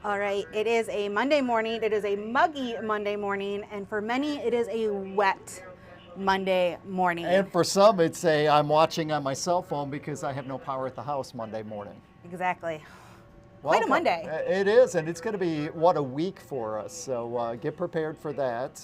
All right, it is a Monday morning. It is a muggy Monday morning, and for many, it is a wet Monday morning. And for some, it's I'm watching on my cell phone because I have no power at the house Monday morning. Exactly. Well, Quite a Monday. It is, and it's going to be, what, a week for us. So get prepared for that.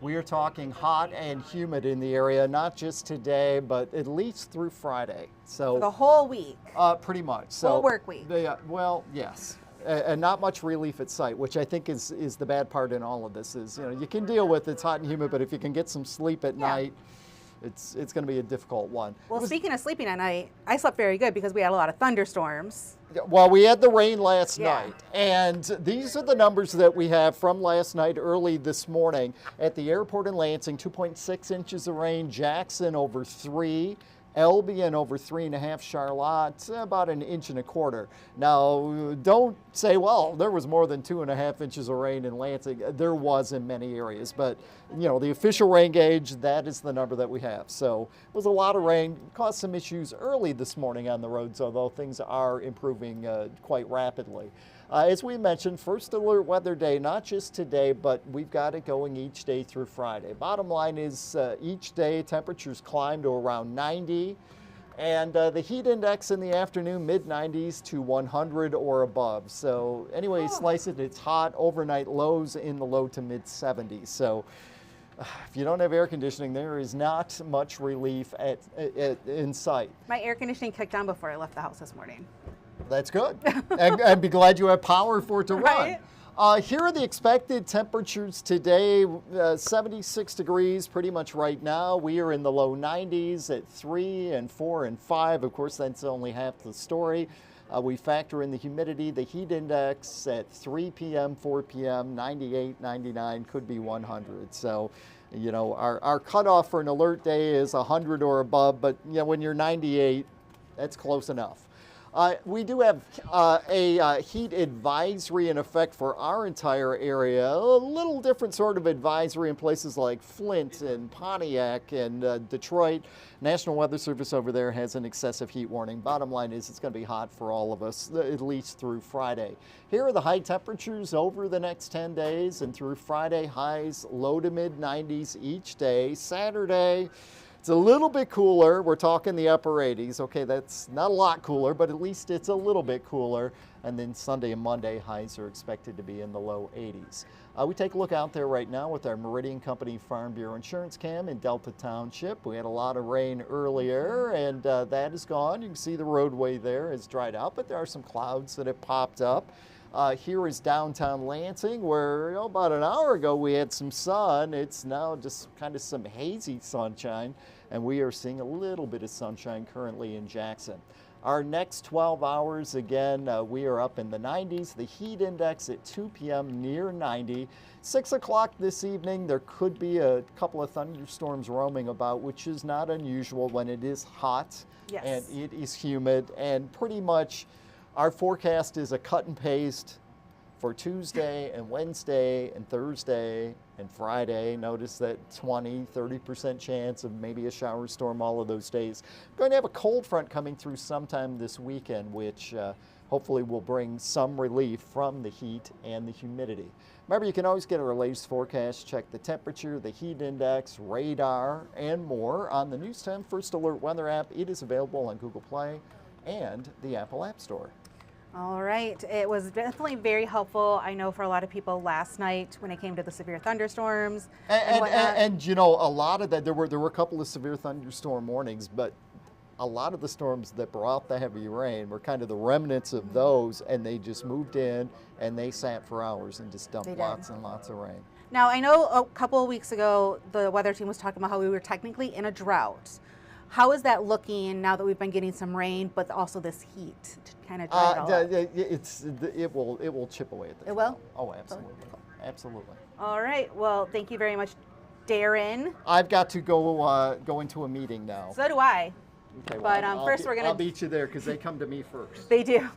We are talking hot and humid in the area, not just today, but at least through Friday. So For the whole week. Pretty much. So Whole work week. Well, yes. And not much relief at sight, which I think is the bad part in all of this. Is you can deal with it's hot and humid, but if you can get some sleep at night, it's going to be a difficult one. Well, speaking of sleeping at night, I slept very good because we had a lot of thunderstorms. Well, we had the rain last Yeah. night, and these are the numbers that we have from last night early this morning. At the airport in Lansing, 2.6 inches of rain, Jackson over 3, Albion over 3.5, Charlotte about 1.25 inches. Now, don't say, well, there was more than 2.5 inches of rain in Lansing. There was in many areas, but the official rain gauge, that is the number that we have. So it was a lot of rain, caused some issues early this morning on the roads, although things are improving quite rapidly. As we mentioned, first alert weather day, not just today, but we've got it going each day through Friday. Bottom line is each day temperatures climb to around 90, and the heat index in the afternoon, mid-90s to 100 or above. So anyway, slice it, it's hot. Overnight lows in the low to mid-70s. So if you don't have air conditioning, there is not much relief in sight. My air conditioning kicked on before I left the house this morning. That's good. and be glad you have power for it to Right. run. Here are the expected temperatures today. 76 degrees pretty much right now. We are in the low 90s at 3 and 4 and 5. Of course, that's only half the story. We factor in the humidity, the heat index at 3 p.m., 4 p.m., 98, 99, could be 100. So, our cutoff for an alert day is 100 or above, but when you're 98, that's close enough. We do have a heat advisory in effect for our entire area. A little different sort of advisory in places like Flint and Pontiac and Detroit. National Weather Service over there has an excessive heat warning. Bottom line is it's going to be hot for all of us, at least through Friday. Here are the high temperatures over the next 10 days and through Friday, highs low to mid 90s each day. Saturday, it's a little bit cooler. We're talking the upper 80s. Okay, that's not a lot cooler, but at least it's a little bit cooler. And then Sunday and Monday, highs are expected to be in the low 80s. We take a look out there right now with our Meridian Company Farm Bureau Insurance Cam in Delta Township. We had a lot of rain earlier, and that is gone. You can see the roadway there has dried out, but there are some clouds that have popped up. Here is downtown Lansing, where about an hour ago we had some sun. It's now just kind of some hazy sunshine, and we are seeing a little bit of sunshine currently in Jackson. Our next 12 hours, again, we are up in the 90s. The heat index at 2 p.m. near 90. 6 o'clock this evening, there could be a couple of thunderstorms roaming about, which is not unusual when it is hot and it is humid, and pretty much our forecast is a cut and paste for Tuesday and Wednesday and Thursday and Friday. Notice that 20-30% chance of maybe a shower storm all of those days. We're going to have a cold front coming through sometime this weekend, which hopefully will bring some relief from the heat and the humidity. Remember, you can always get our latest forecast, check the temperature, the heat index, radar, and more on the News 10 First Alert Weather app. It is available on Google Play and the Apple App Store. All right. It was definitely very helpful, I know, for a lot of people last night when it came to the severe thunderstorms. And a lot of that, there were a couple of severe thunderstorm warnings, but a lot of the storms that brought the heavy rain were kind of the remnants of those, and they just moved in and they sat for hours and just dumped lots and lots of rain. Now, I know a couple of weeks ago, the weather team was talking about how we were technically in a drought. How is that looking now that we've been getting some rain, but also this heat to kind of dry it all up? It will chip away at this. It will? Oh, absolutely. Absolutely. All right. Well, thank you very much, Darrin. I've got to go into a meeting now. So do I. Okay, But well, first we're going to... I'll beat you there because they come to me first. They do.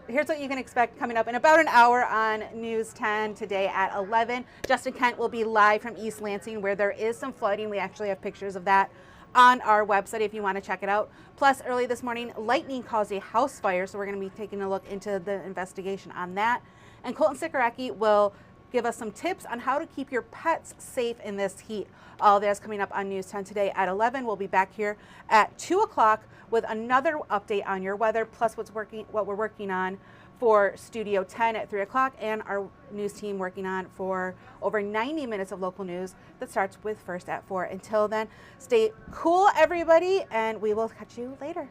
Here's what you can expect coming up in about an hour on News 10 today at 11. Justin Kent will be live from East Lansing, where there is some flooding. We actually have pictures of that on our website if you want to check it out. Plus, early this morning, lightning caused a house fire, so we're going to be taking a look into the investigation on that. And Colton Sikoracki will give us some tips on how to keep your pets safe in this heat. All that's coming up on News 10 today at 11. We'll be back here at 2 o'clock with another update on your weather, plus what we're working on for Studio 10 at 3 o'clock, and our news team working on for over 90 minutes of local news that starts with First at 4. Until then, stay cool, everybody, and we will catch you later.